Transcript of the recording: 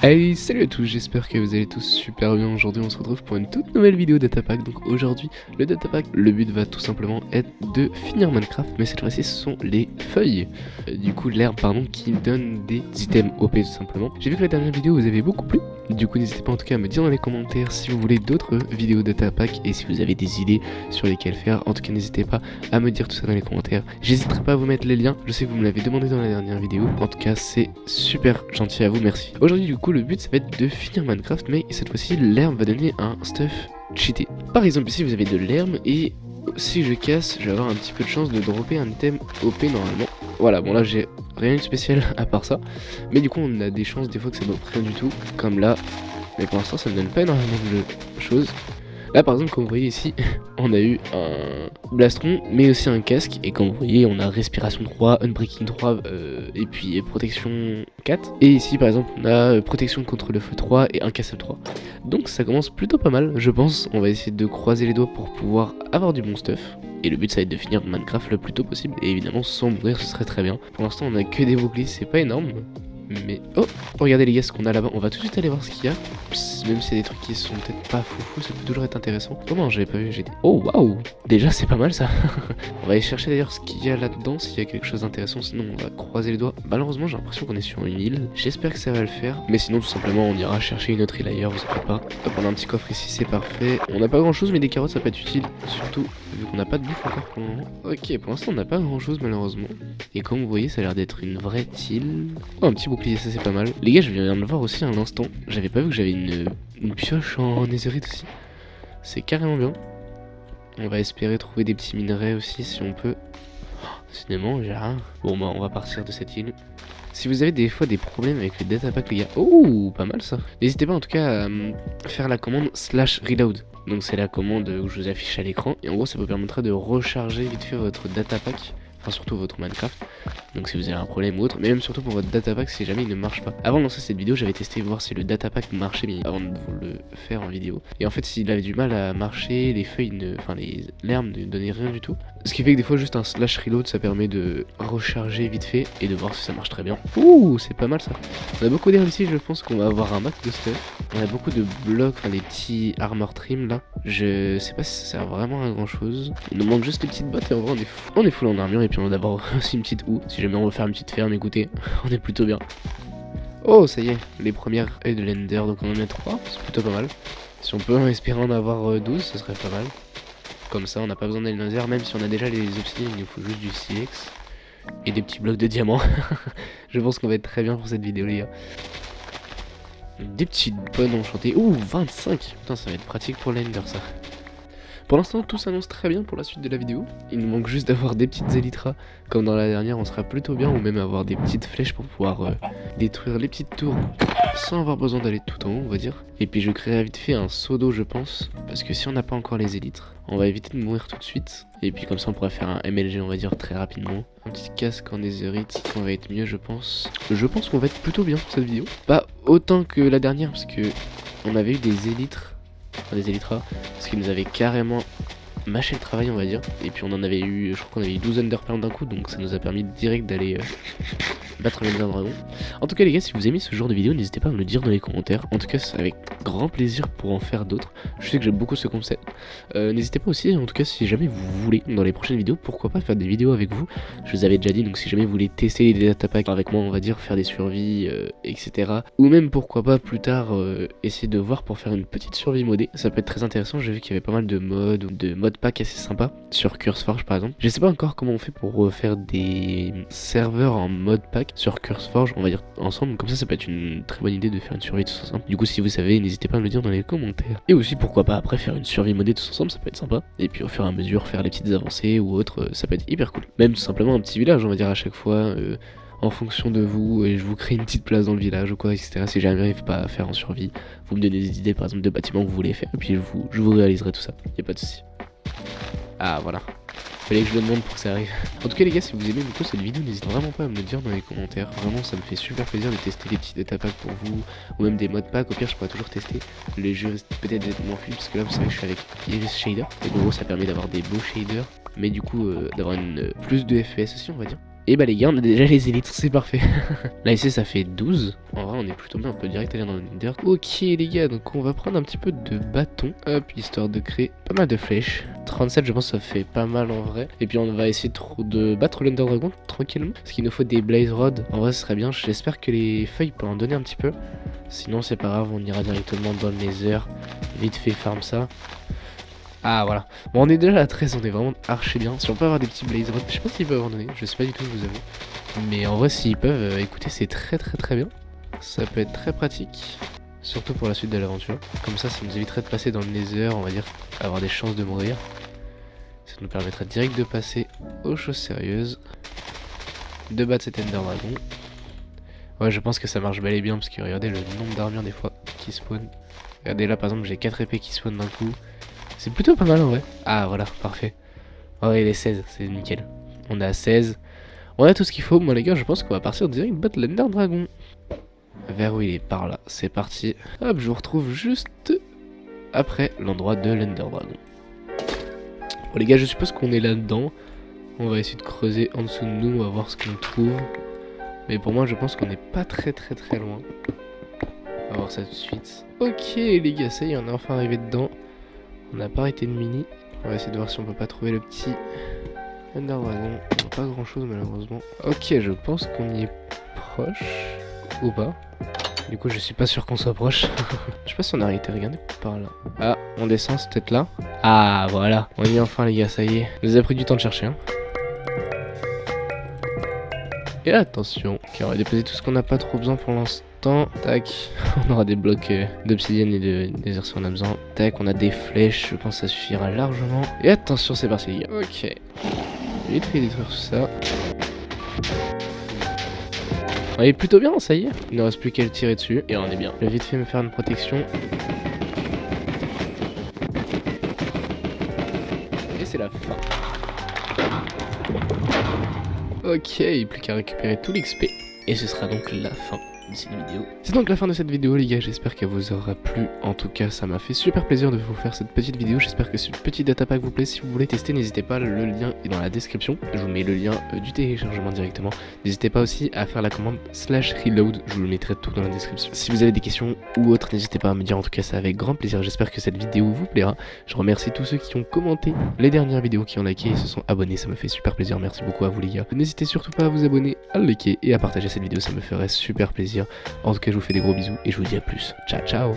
Hey, salut à tous, j'espère que vous allez tous super bien. Aujourd'hui on se retrouve pour une toute nouvelle vidéo datapack. Donc aujourd'hui le datapack, le but va tout simplement être de finir Minecraft, mais cette fois-ci ce sont les feuilles, du coup l'herbe pardon, qui donne des items OP tout simplement. J'ai vu que la dernière vidéo vous avez beaucoup plu, du coup n'hésitez pas en tout cas à me dire dans les commentaires si vous voulez d'autres vidéos datapack et si vous avez des idées sur lesquelles faire. En tout cas n'hésitez pas à me dire tout ça dans les commentaires. J'hésiterai pas à vous mettre les liens, je sais que vous me l'avez demandé dans la dernière vidéo. En tout cas c'est super gentil à vous, merci. Aujourd'hui du coup le but ça va être de finir Minecraft, mais cette fois-ci l'herbe va donner un stuff cheaté. Par exemple ici vous avez de l'herbe et si je casse je vais avoir un petit peu de chance de dropper un item OP normalement. Voilà, bon là j'ai rien de spécial à part ça, mais du coup on a des chances des fois que ça ne drop rien du tout, comme là, mais pour l'instant ça ne donne pas énormément de choses. Là par exemple comme vous voyez ici on a eu un blastron mais aussi un casque, et comme vous voyez on a respiration 3, unbreaking 3 et puis protection 4, et ici par exemple on a protection contre le feu 3 et un castle 3. Donc ça commence plutôt pas mal je pense. On va essayer de croiser les doigts pour pouvoir avoir du bon stuff, et le but ça va être de finir Minecraft le plus tôt possible, et évidemment sans mourir ce serait très bien. Pour l'instant on a que des boucliers, c'est pas énorme. Mais oh, regardez les gars ce qu'on a là-bas, on va tout de suite aller voir ce qu'il y a. Même si c'est des trucs qui sont peut-être pas foufou, ça peut toujours être intéressant. Oh non, j'avais pas vu, j'étais... Oh waouh, déjà c'est pas mal ça. On va aller chercher d'ailleurs ce qu'il y a là-dedans, s'il y a quelque chose d'intéressant, sinon on va croiser les doigts. Malheureusement j'ai l'impression qu'on est sur une île, j'espère que ça va le faire. Mais sinon tout simplement on ira chercher une autre île ailleurs, vous inquiétez pas. Hop, on a un petit coffre ici, c'est parfait. On n'a pas grand chose mais des carottes ça peut être utile, surtout vu qu'on n'a pas de bouffe encore pour le moment. Ok, pour l'instant on n'a pas grand chose malheureusement. Et comme vous voyez ça a l'air d'être une vraie île. Oh, un petit bouclier, ça c'est pas mal. Les gars, je viens de le voir aussi à l'instant. J'avais pas vu que j'avais une pioche en netherite aussi. C'est carrément bien. On va espérer trouver des petits minerais aussi si on peut. Oh, décidément, j'ai rien. Bon bah on va partir de cette île. Si vous avez des fois des problèmes avec le datapack les gars, oh pas mal ça. N'hésitez pas en tout cas à faire la commande /reload. Donc c'est la commande que je vous affiche à l'écran, et en gros ça vous permettra de recharger vite fait votre datapack. Enfin surtout votre Minecraft, donc si vous avez un problème ou autre, mais même surtout pour votre datapack si jamais il ne marche pas. Avant de lancer cette vidéo j'avais testé voir si le datapack marchait mais avant de vous le faire en vidéo. Et en fait s'il avait du mal à marcher, les feuilles enfin l'herbe ne donnait rien du tout. Ce qui fait que des fois juste un /reload ça permet de recharger vite fait et de voir si ça marche très bien. Ouh c'est pas mal ça. On a beaucoup d'herbe ici, je pense qu'on va avoir un max de stuff. On a beaucoup de blocs, enfin des petits armor trim là. Je sais pas si ça sert vraiment à grand chose. Il nous manque juste les petites bottes et en vrai on est full en armure, et puis on va d'abord aussi une petite houe. Si jamais on veut faire une petite ferme, écoutez, on est plutôt bien. Oh ça y est, les premières œils de l'Ender, donc on en a 3, c'est plutôt pas mal. Si on peut espérer en avoir 12, ce serait pas mal. Comme ça on n'a pas besoin d'aller dans même si on a déjà les obsidiens, il nous faut juste du silex et des petits blocs de diamants. Je pense qu'on va être très bien pour cette vidéo les gars. Des petites bonnes enchantées. Ouh 25. Putain ça va être pratique pour l'Ender ça. Pour l'instant tout s'annonce très bien pour la suite de la vidéo. Il nous manque juste d'avoir des petites élytras comme dans la dernière, on sera plutôt bien, ou même avoir des petites flèches pour pouvoir détruire les petites tours sans avoir besoin d'aller tout en haut on va dire. Et puis je créerai vite fait un seau d'eau je pense, parce que si on n'a pas encore les élytres, on va éviter de mourir tout de suite. Et puis comme ça on pourrait faire un MLG on va dire très rapidement. Un petit casque en netherite, on va être mieux je pense. Je pense qu'on va être plutôt bien pour cette vidéo. Pas autant que la dernière parce que on avait eu des élytres. Des élytras, parce qu'ils nous avaient carrément mâché le travail on va dire, et puis on en avait eu, je crois qu'on avait eu 12 underpearls d'un coup, donc ça nous a permis direct d'aller battre le dragon. En tout cas les gars, si vous aimez ce genre de vidéo, n'hésitez pas à me le dire dans les commentaires. En tout cas c'est avec grand plaisir pour en faire d'autres. Je sais que j'aime beaucoup ce concept. N'hésitez pas aussi, en tout cas si jamais vous voulez dans les prochaines vidéos, pourquoi pas faire des vidéos avec vous. Je vous avais déjà dit, donc si jamais vous voulez tester les datapacks avec moi on va dire, faire des survies etc. Ou même pourquoi pas plus tard essayer de voir pour faire une petite survie modée, ça peut être très intéressant. J'ai vu qu'il y avait pas mal de modes ou de modpacks assez sympas sur CurseForge par exemple. Je sais pas encore comment on fait pour faire des serveurs en modpack sur CurseForge, on va dire ensemble, comme ça peut être une très bonne idée de faire une survie tous ensemble. Du coup si vous savez n'hésitez pas à me le dire dans les commentaires. Et aussi pourquoi pas après faire une survie modée tous ensemble, ça peut être sympa. Et puis au fur et à mesure faire les petites avancées ou autres, ça peut être hyper cool. Même tout simplement un petit village on va dire à chaque fois. En fonction de vous, et je vous crée une petite place dans le village ou quoi, etc. Si jamais j'arrive pas à faire en survie, vous me donnez des idées par exemple de bâtiments que vous voulez faire, et puis je vous réaliserai tout ça, y a pas de souci. Ah voilà, fallait que je le demande pour que ça arrive. En tout cas les gars, si vous aimez beaucoup cette vidéo, n'hésitez vraiment pas à me le dire dans les commentaires. Vraiment ça me fait super plaisir de tester des petits datapacks pour vous, ou même des modpacks. Au pire je pourrais toujours tester. Les jeux risquent peut-être d'être moins fluides, parce que là vous savez que je suis avec Iris Shader, et en gros ça permet d'avoir des beaux shaders, mais du coup d'avoir plus de FPS aussi on va dire. Et bah les gars, on a déjà les élytres, c'est parfait. Là ici ça fait 12. En vrai on est plutôt bien, on peut direct aller dans le Nether. Ok les gars, donc on va prendre un petit peu de bâton. Hop, histoire de créer pas mal de flèches. 37 je pense que ça fait pas mal en vrai. Et puis on va essayer de battre l'Ender Dragon tranquillement. Parce qu'il nous faut des Blaze Rods. En vrai ce serait bien, j'espère que les feuilles peuvent en donner un petit peu. Sinon c'est pas grave, on ira directement dans le Nether. Vite fait farm ça. Ah voilà, bon on est déjà à 13, on est vraiment archi bien. Si on peut avoir des petits Blaze Rods, je sais pas s'ils peuvent en donner, je sais pas du tout, je vous avoue. Mais en vrai s'ils peuvent, écoutez c'est très bien. Ça peut être très pratique, surtout pour la suite de l'aventure. Comme ça nous éviterait de passer dans le Nether, on va dire, avoir des chances de mourir. Ça nous permettrait direct de passer aux choses sérieuses. De battre cet Ender Dragon. Ouais je pense que ça marche bel et bien, parce que regardez le nombre d'armures des fois qui spawn. Regardez là par exemple j'ai 4 épées qui spawnent d'un coup. C'est plutôt pas mal en vrai. Ah voilà, parfait. Oh il est 16, c'est nickel. On est à 16. On a tout ce qu'il faut. Moi les gars, je pense qu'on va partir direct battre l'Ender Dragon. Vers où il est, par là. C'est parti. Hop, je vous retrouve juste après l'endroit de l'Ender Dragon. Bon les gars, je suppose qu'on est là-dedans. On va essayer de creuser en dessous de nous, on va voir ce qu'on trouve. Mais pour moi, je pense qu'on n'est pas très loin. On va voir ça tout de suite. Ok les gars, ça y est, on est enfin arrivé dedans. On n'a pas arrêté le mini. On va essayer de voir si on peut pas trouver le petit Ender Dragon. Pas grand chose malheureusement. Ok, je pense qu'on y est proche. Ou pas. Du coup, je suis pas sûr qu'on soit proche. Je sais pas si on a arrêté. Regardez par là. Ah, on descend, c'est peut-être là. Ah, voilà. On y est enfin, les gars, ça y est. Ça nous a pris du temps de chercher. Hein. Et attention. Ok, on va déposer tout ce qu'on n'a pas trop besoin pour l'instant. Tac, on aura des blocs d'obsidienne et de nether si on a besoin. Tac, on a des flèches, je pense que ça suffira largement. Et attention, c'est parti les gars. Ok. Vite fait détruire tout ça. On est plutôt bien, ça y est. Il ne reste plus qu'à le tirer dessus et on est bien. Je vais vite fait me faire une protection. Et c'est la fin. Ok, il n'y a plus qu'à récupérer tout l'XP. Et ce sera donc la fin de cette vidéo. C'est donc la fin de cette vidéo les gars, j'espère qu'elle vous aura plu. En tout cas ça m'a fait super plaisir de vous faire cette petite vidéo. J'espère que ce petit datapack vous plaît. Si vous voulez tester, n'hésitez pas, le lien est dans la description. Je vous mets le lien du téléchargement directement. N'hésitez pas aussi à faire la commande /reload, je vous le mettrai tout dans la description. Si vous avez des questions ou autres, n'hésitez pas à me dire, en tout cas ça avec grand plaisir. J'espère que cette vidéo vous plaira. Je remercie tous ceux qui ont commenté les dernières vidéos, qui ont liké et se sont abonnés, ça me fait super plaisir. Merci beaucoup à vous les gars. N'hésitez surtout pas à vous abonner, à liker et à partager cette vidéo, ça me ferait super plaisir. En tout cas je vous fais des gros bisous et je vous dis à plus. Ciao ciao.